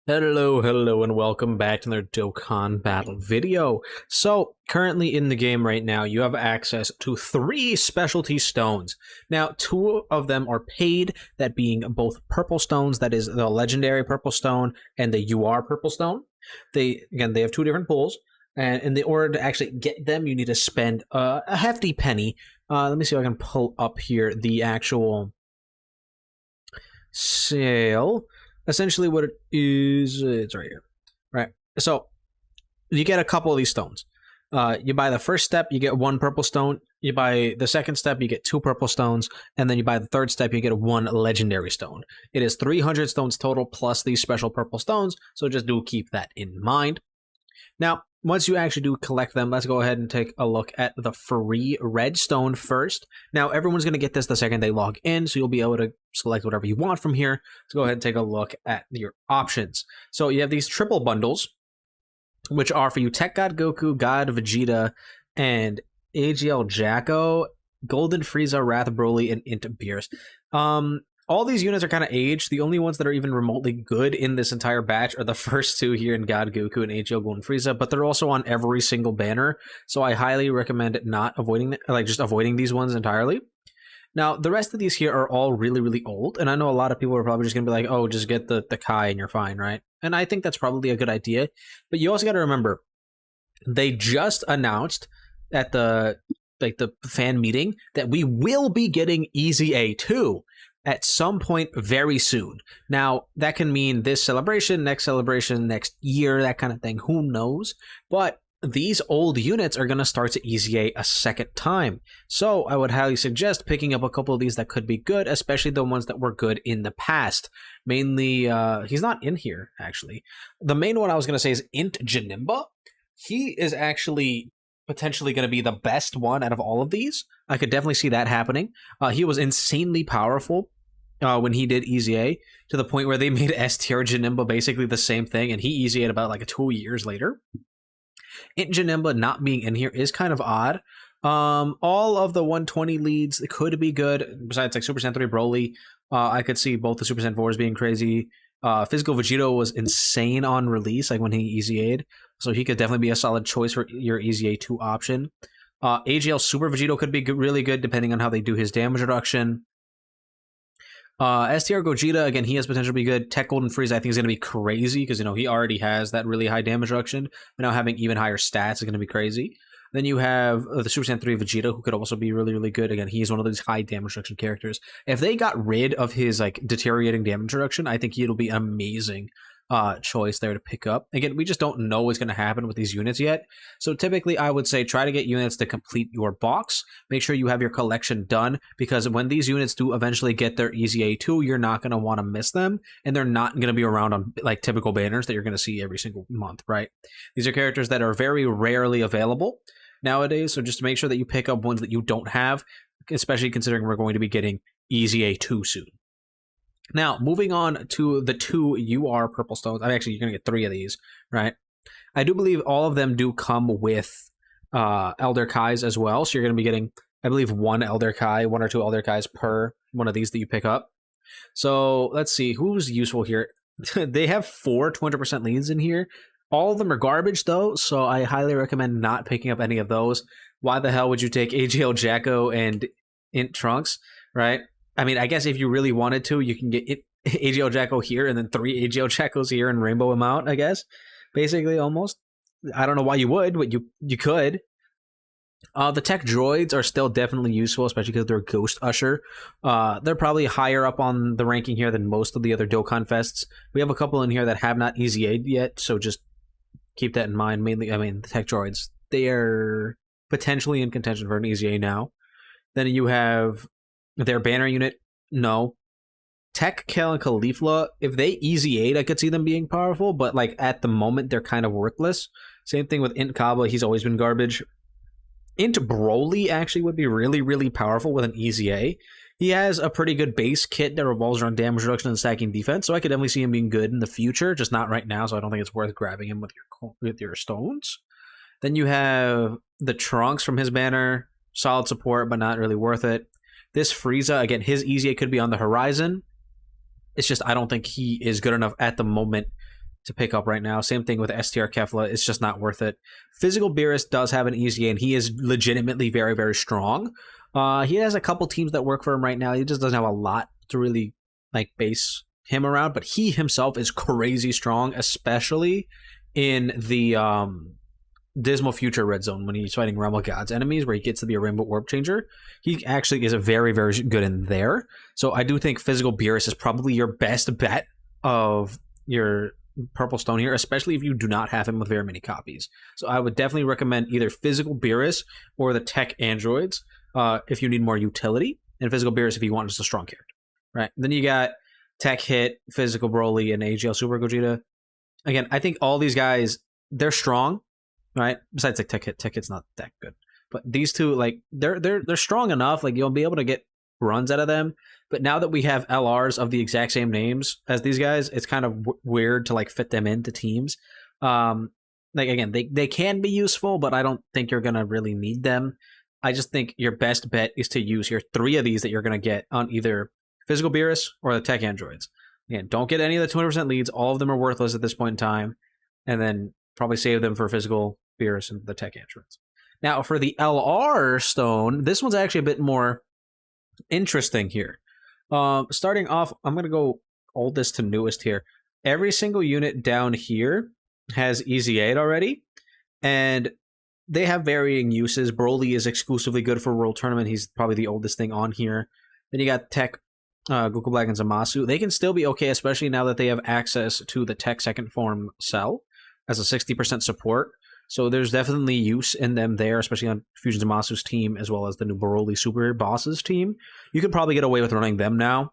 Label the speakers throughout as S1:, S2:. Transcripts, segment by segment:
S1: Hello, and welcome back to another Dokkan battle video. So, currently in the game right now, you have access to 3 specialty stones. Now, 2 of them are paid, that being both purple stones, that is the legendary purple stone, and the UR purple stone. They have 2 different pools, and in the order to actually get them, you need to spend a hefty penny. Let me see if I can pull up here the actual sale. Essentially what it is, it's right here, right? So you get a couple of these stones. You buy the first step, you get 1 purple stone. You buy the second step, you get 2 purple stones. And then you buy the third step, you get 1 legendary stone. It is 300 stones total plus these special purple stones. So just do keep that in mind. Now, once you actually do collect them, let's go ahead and take a look at the free red stone first. Now, everyone's going to get this the second they log in, so you'll be able to select whatever you want from here. Let's go ahead and take a look at your options. So you have these triple bundles, which are for you Tech God Goku, God Vegeta, and AGL Jacko, Golden Frieza, Wrath Broly, and Int Beerus. All these units are kind of aged. The only ones that are even remotely good in this entire batch are the first 2 here in God Goku and AGL Golden Frieza, but they're also on every single banner, so I highly recommend not avoiding, just avoiding these ones entirely. Now, the rest of these here are all really old, and I know a lot of people are probably just going to be like, oh, just get the Kai and you're fine, right? And I think that's probably a good idea, but you also got to remember, they just announced at the fan meeting that we will be getting Easy A2 at some point very soon. Now, that can mean this celebration, next year, that kind of thing. Who knows? But these old units are going to start to Easy A second time. So I would highly suggest picking up a couple of these that could be good, especially the ones that were good in the past. Mainly, he's not in here, actually. The main one I was going to say is Int Janimba. He is actually potentially going to be the best one out of all of these. I could definitely see that happening. He was insanely powerful when he did Easy A, to the point where they made STR Janimba basically the same thing, and he Easy A'd about like 2 years later. Int Janimba not being in here is kind of odd. All of the 120 leads could be good, besides like Super Saiyan 3 Broly. I could see both the Super Saiyan 4s being crazy. Physical Vegito was insane on release, like when he Easy A'd, so he could definitely be a solid choice for your Easy A2 option. AGL Super Vegito could be really good depending on how they do his damage reduction. STR Gogeta, again, he has potential to be good. Tech Golden Frieza, I think, is going to be crazy because, he already has that really high damage reduction. But now having even higher stats is going to be crazy. Then you have the Super Saiyan 3 Vegeta, who could also be really good. Again, he's one of those high damage reduction characters. If they got rid of his deteriorating damage reduction, I think it'll be an amazing choice there to pick up. Again, we just don't know what's going to happen with these units yet. So typically, I would say try to get units to complete your box. Make sure you have your collection done, because when these units do eventually get their Easy A2, you're not going to want to miss them, and they're not going to be around on like typical banners that you're going to see every single month, right? These are characters that are very rarely available nowadays, so just make sure that you pick up ones that you don't have, especially considering we're going to be getting Easy A2 soon. Now, moving on to the 2 UR purple stones. Actually, you're going to get 3 of these, right? I do believe all of them do come with Elder Kais as well. So you're going to be getting, I believe, 1 Elder Kai, 1 or 2 Elder Kais per one of these that you pick up. So let's see, who's useful here? They have 4 200% leads in here. All of them are garbage, though, so I highly recommend not picking up any of those. Why the hell would you take AGL Jacko and Int Trunks, right? I mean, I guess if you really wanted to, you can get AGL Jacko here and then 3 AGL Jackos here and rainbow them out, I guess. Basically, almost. I don't know why you would, but you could. The tech droids are still definitely useful, especially because they're Ghost Usher. They're probably higher up on the ranking here than most of the other Dokkan Fests. We have a couple in here that have not Easy A'd yet, so just keep that in mind. Mainly, the tech droids, they are potentially in contention for an Easy A now. Then you have their banner unit, no. Tech, Kel, and Caulifla, if they Easy A'd, I could see them being powerful, but at the moment, they're kind of worthless. Same thing with Int Kaba, he's always been garbage. Int Broly actually would be really powerful with an Easy A. He has a pretty good base kit that revolves around damage reduction and stacking defense, so I could definitely see him being good in the future, just not right now, so I don't think it's worth grabbing him with your stones. Then you have the Trunks from his banner, solid support, but not really worth it. This Frieza, again, his Easy A could be on the horizon. It's just I don't think he is good enough at the moment to pick up right now. Same thing with STR Kefla. It's just not worth it. Physical Beerus does have an easy, and he is legitimately very, very strong. He has a couple teams that work for him right now. He just doesn't have a lot to really like base him around, but he himself is crazy strong, especially in the Dismal Future Red Zone when he's fighting Realm of Gods enemies, where he gets to be a Rainbow Orb Changer. He actually is a very, very good in there. So I do think Physical Beerus is probably your best bet of your Purple Stone here, especially if you do not have him with very many copies. So I would definitely recommend either Physical Beerus or the Tech Androids if you need more utility, and Physical Beerus if you want just a strong character. Right. Then you got Tech Hit, Physical Broly, and AGL Super Gogeta. Again, I think all these guys, they're strong, right? Besides like Tech Hit's not that good. But these two, like, they're strong enough, like you'll be able to get runs out of them. But now that we have LRs of the exact same names as these guys, it's kind of weird to like fit them into teams. Like again, they can be useful, but I don't think you're gonna really need them. I just think your best bet is to use your 3 of these that you're gonna get on either Physical Beerus or the Tech Androids. Again, don't get any of the 200% leads. All of them are worthless at this point in time. And then probably save them for Physical Beerus and the Tech Androids. Now, for the LR Stone, this one's actually a bit more interesting here. Starting off, I'm going to go oldest to newest here. Every single unit down here has Easy 8 already. And they have varying uses. Broly is exclusively good for World Tournament. He's probably the oldest thing on here. Then you got Tech, Goku Black, and Zamasu. They can still be okay, especially now that they have access to the Tech Second Form cell as a 60% support. So there's definitely use in them there, especially on Fusion Zamasu's team, as well as the new Broly Super Bosses team. You could probably get away with running them now.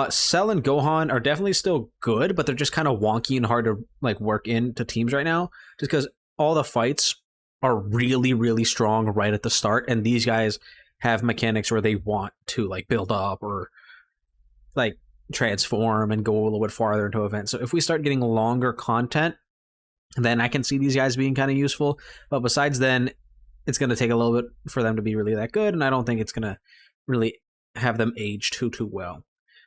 S1: Cell and Gohan are definitely still good, but they're just kind of wonky and hard to like work into teams right now, just because all the fights are really, really strong right at the start, and these guys have mechanics where they want to like build up or like transform and go a little bit farther into events. So if we start getting longer content, then I can see these guys being kind of useful. But besides then, it's going to take a little bit for them to be really that good, and I don't think it's going to really have them age too well.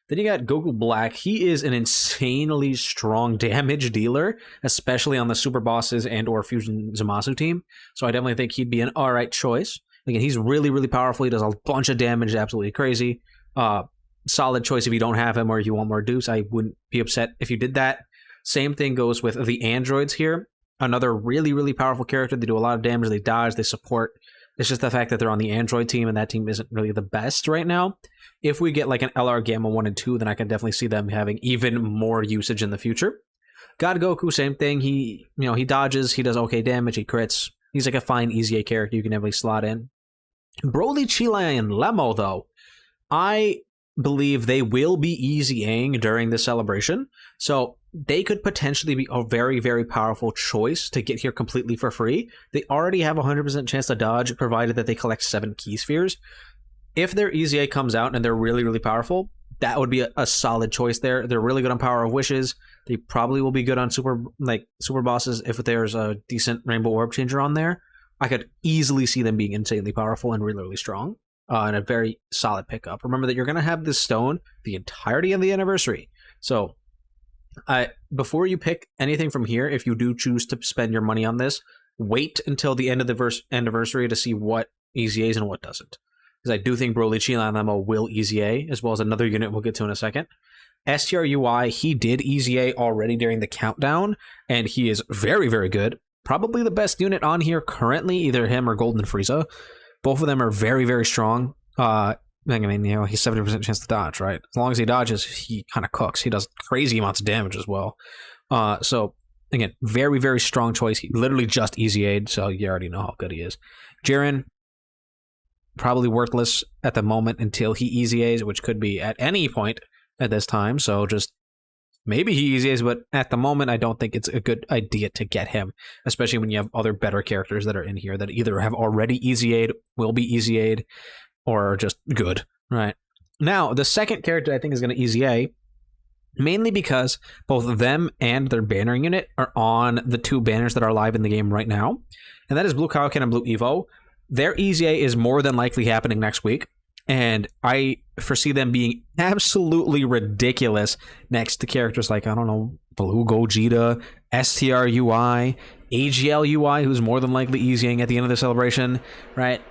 S1: Then you got Goku Black. He is an insanely strong damage dealer, especially on the Super Bosses and or Fusion Zamasu team. So I definitely think he'd be an alright choice. Again, he's really, really powerful. He does a bunch of damage, absolutely crazy. Solid choice if you don't have him or if you want more dupes. I wouldn't be upset if you did that. Same thing goes with the androids here. Another really, really powerful character. They do a lot of damage. They dodge. They support. It's just the fact that they're on the android team, and that team isn't really the best right now. If we get like an LR Gamma 1 and 2, then I can definitely see them having even more usage in the future. God Goku, same thing. He dodges. He does okay damage. He crits. He's like a fine easy A character you can definitely slot in. Broly, Chile, and Lemo, though, I believe they will be easy-ing during the celebration. So they could potentially be a very, very powerful choice to get here completely for free. They already have a 100% chance to dodge, provided that they collect 7 Key Spheres. If their Easy A comes out and they're really, really powerful, that would be a solid choice there. They're really good on Power of Wishes. They probably will be good on Super Bosses if there's a decent Rainbow Orb Changer on there. I could easily see them being insanely powerful and really, really strong. And a very solid pickup. Remember that you're going to have this stone the entirety of the anniversary. So before you pick anything from here, if you do choose to spend your money on this, wait until the end of the anniversary to see what Easy A's and what doesn't. Because I do think Broly, Chila, and Lemo will Easy A, as well as another unit we'll get to in a second. STR UI, he did Easy A already during the countdown, and he is very, very good. Probably the best unit on here currently, either him or Golden Frieza. Both of them are very, very strong. I mean, he's 70% chance to dodge, right? As long as he dodges, he kind of cooks. He does crazy amounts of damage as well. So, again, very, very strong choice. He literally just Easy A'd, so you already know how good he is. Jiren, probably worthless at the moment until he Easy A's, which could be at any point at this time. So just maybe he Easy A's, but at the moment, I don't think it's a good idea to get him, especially when you have other better characters that are in here that either have already Easy A'd, will be Easy A'd, or are just good, right? Now, the second character I think is going to Easy A, mainly because both of them and their banner unit are on the 2 banners that are live in the game right now, and that is Blue Kaioken and Blue Evo. Their Easy A is more than likely happening next week. And I foresee them being absolutely ridiculous next to characters like, I don't know, Blue Gogeta, STRUI, AGLUI, who's more than likely easying at the end of the celebration, right?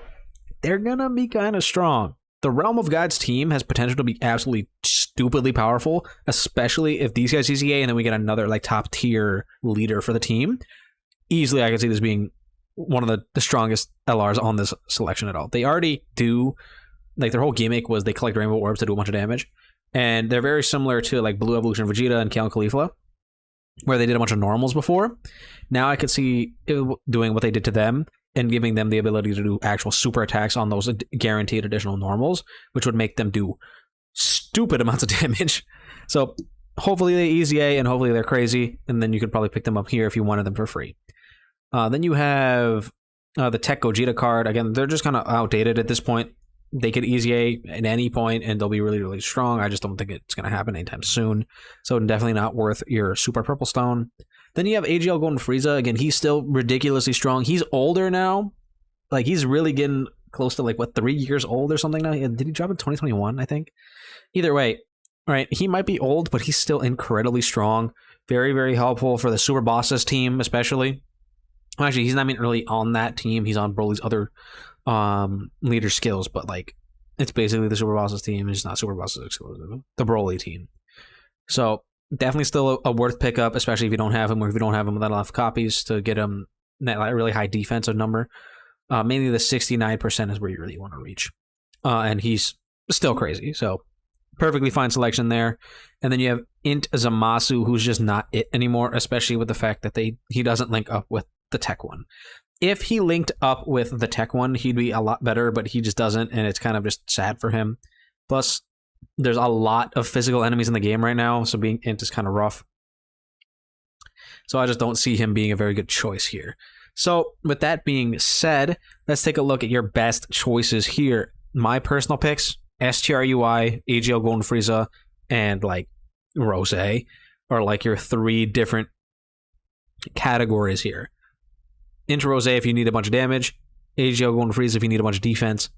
S1: They're gonna be kind of strong. The Realm of Gods team has potential to be absolutely stupidly powerful, especially if these guys EZA and then we get another like top tier leader for the team. Easily, I can see this being one of the strongest LRs on this selection at all. They already do, like their whole gimmick was they collect rainbow orbs to do a bunch of damage, and they're very similar to like Blue Evolution Vegeta and Kale Caulifla, where they did a bunch of normals before. Now I could see it doing what they did to them and giving them the ability to do actual super attacks on those guaranteed additional normals, which would make them do stupid amounts of damage. So hopefully they EZA and hopefully they're crazy, and then you could probably pick them up here if you wanted them for free. Then you have the Tech Gogeta card. Again, they're just kind of outdated at this point. They could EZA at any point and they'll be really, really strong. I just don't think it's going to happen anytime soon. So definitely not worth your Super Purple Stone. Then you have AGL Golden Frieza. Again, he's still ridiculously strong. He's older now. Like, he's really getting close to, like, what, 3 years old or something now? Did he drop in 2021, I think? Either way, right, he might be old, but he's still incredibly strong. Very, very helpful for the Super Bosses team, especially. Well, actually, he's not even really on that team. He's on Broly's other leader skills, but, like, it's basically the Super Bosses team. It's not Super Bosses exclusive. The Broly team. So definitely still a worth pickup, especially if you don't have him, or if you don't have him without enough copies to get him that really high defensive number. Mainly the 69% is where you really want to reach. And he's still crazy, so perfectly fine selection there. And then you have Int Zamasu, who's just not it anymore, especially with the fact that he doesn't link up with the tech one. If he linked up with the tech one, he'd be a lot better, but he just doesn't, and it's kind of just sad for him. Plus, there's a lot of physical enemies in the game right now, so being Int is kind of rough. So I just don't see him being a very good choice here. So with that being said, let's take a look at your best choices here. My personal picks, STRUI, AGL Golden Frieza, and like Rose are like your 3 different categories here. Int Rose if you need a bunch of damage, AGL Golden Frieza if you need a bunch of defense,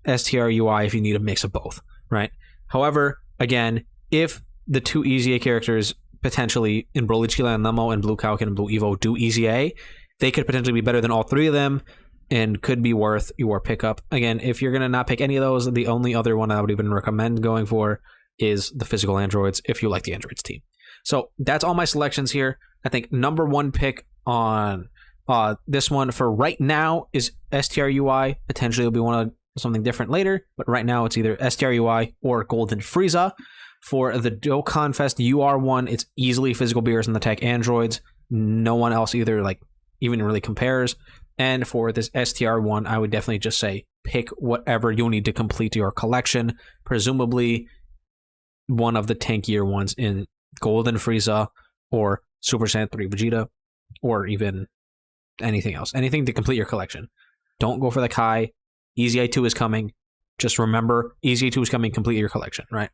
S1: STRUI if you need a mix of both, right? However, again, if the 2 EZA characters potentially in Broly, Chila, and Nemo, and Blue Kauken and Blue Evo do EZA, they could potentially be better than all 3 of them and could be worth your pickup. Again, if you're going to not pick any of those, the only other one I would even recommend going for is the physical androids if you like the androids team. So that's all my selections here. I think number 1 pick on this one for right now is STRUI. Potentially it'll be one of something different later, but right now it's either STRUI or Golden Frieza. For the Dokkan Fest UR1, it's easily physical beers and the tech androids. No one else either like even really compares. And for this STR one, I would definitely just say pick whatever you'll need to complete your collection. Presumably one of the tankier ones in Golden Frieza or Super Saiyan 3 Vegeta, or even anything else. Anything to complete your collection. Don't go for the Kai. EZA 2 is coming. Just remember, EZA 2 is coming. Complete your collection, right?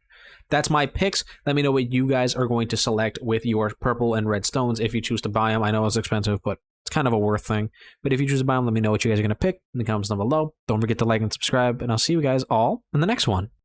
S1: That's my picks. Let me know what you guys are going to select with your purple and red stones if you choose to buy them. I know it's expensive, but it's kind of a worth thing. But if you choose to buy them, let me know what you guys are going to pick in the comments down below. Don't forget to like and subscribe, and I'll see you guys all in the next one.